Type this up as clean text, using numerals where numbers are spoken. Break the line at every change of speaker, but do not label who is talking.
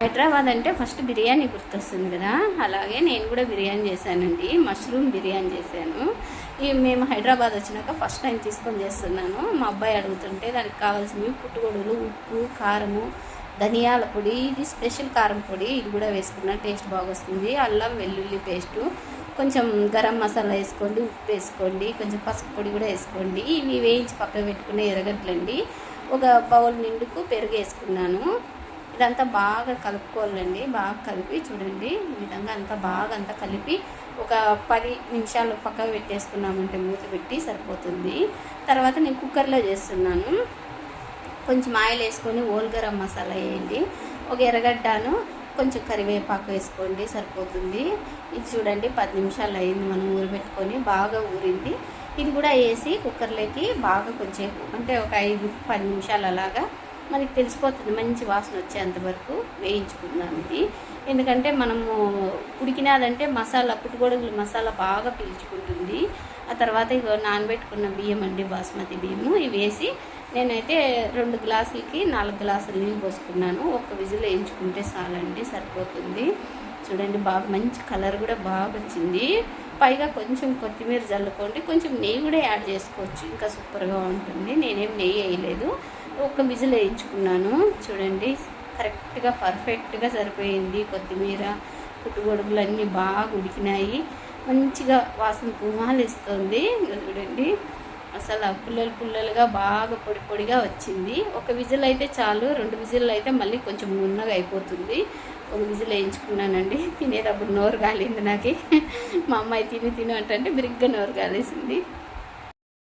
హైదరాబాద్ అంటే ఫస్ట్ బిర్యానీ గుర్తొస్తుంది కదా, అలాగే నేను కూడా బిర్యానీ చేశానండి. మష్రూమ్ బిర్యానీ చేశాను. మేము హైదరాబాద్ వచ్చినాక ఫస్ట్ టైం తీసుకొని చేస్తున్నాను. మా అబ్బాయి అడుగుతుంటే దానికి కావాల్సినవి పుట్టుగొడుగులు, ఉప్పు, కారము, ధనియాల పొడి, ఇది స్పెషల్ కారం పొడి, ఇది కూడా వేసుకున్నా టేస్ట్ బాగా వస్తుంది. అల్లం వెల్లుల్లి పేస్టు, కొంచెం గరం మసాలా వేసుకోండి, ఉప్పు వేసుకోండి, కొంచెం పసుపు పొడి కూడా వేసుకోండి. ఇవి వేయించి పక్కన పెట్టుకునే ఎర్రగడ్డలండి. ఒక బౌల్ నిండుకు పెరుగు వేసుకున్నాను. ఇదంతా బాగా కలుపుకోవాలండి. బాగా కలిపి చూడండి, ఈ విధంగా అంతా కలిపి ఒక 10 నిమిషాలు పక్కకు పెట్టేసుకున్నామంటే మూత పెట్టి సరిపోతుంది. తర్వాత నేను కుక్కర్లో చేస్తున్నాను. కొంచెం ఆయిల్ వేసుకొని ఓల్ గరం మసాలా వేయండి, ఒక ఎర్రగడ్డను కొంచెం కరివేపాకు వేసుకోండి, సరిపోతుంది. ఇది చూడండి 10 నిమిషాలు అయింది మనం ఊరబెట్టుకొని, బాగా ఊరింది. ఇది కూడా వేసి కుక్కర్లోకి బాగా కొంచెం అంటే ఒక 5-10 నిమిషాలు అలాగా మనకి తెలిసిపోతుంది, మంచి వాసన వచ్చేంతవరకు వేయించుకుందాం ఇది. ఎందుకంటే మనము ఉడికినాదంటే మసాలా, పుట్టుగొడుగులు మసాలా బాగా పీల్చుకుంటుంది. ఆ తర్వాత ఇక నానబెట్టుకున్న బియ్యం అండి, బాస్మతి బియ్యము, ఇవి వేసి నేనైతే 2 గ్లాసులకి 4 గ్లాసులు నీళ్ళు పోసుకున్నాను. ఒక విజిల్ వేయించుకుంటే చాలండి, సరిపోతుంది. చూడండి బాగా మంచి కలర్ కూడా బాగా వచ్చింది. పైగా కొంచెం కొత్తిమీర జల్లుకోండి, కొంచెం నెయ్యి కూడా యాడ్ చేసుకోవచ్చు, ఇంకా సూపర్గా ఉంటుంది. నేనేం నెయ్యి వేయలేదు, ఒక విజిల్ వేయించుకున్నాను. చూడండి కరెక్ట్గా పర్ఫెక్ట్గా సరిపోయింది. కొత్తిమీర, పుట్టుగొడుగులు అన్నీ బాగా ఉడికినాయి, మంచిగా వాసన గుమాలు ఇస్తుంది. చూడండి అసలు పుల్లలుగా బాగా పొడి పొడిగా వచ్చింది. ఒక విజిల్ అయితే చాలు, 2 విజిల్ అయితే మళ్ళీ కొంచెం మున్నగా అయిపోతుంది. ఒక విజిల్ వేయించుకున్నానండి. తినేటప్పుడు నోరు కాలింది నాకు. మా అమ్మాయి తిను అంటే బిరిగ్గా నోరు కాలేసింది.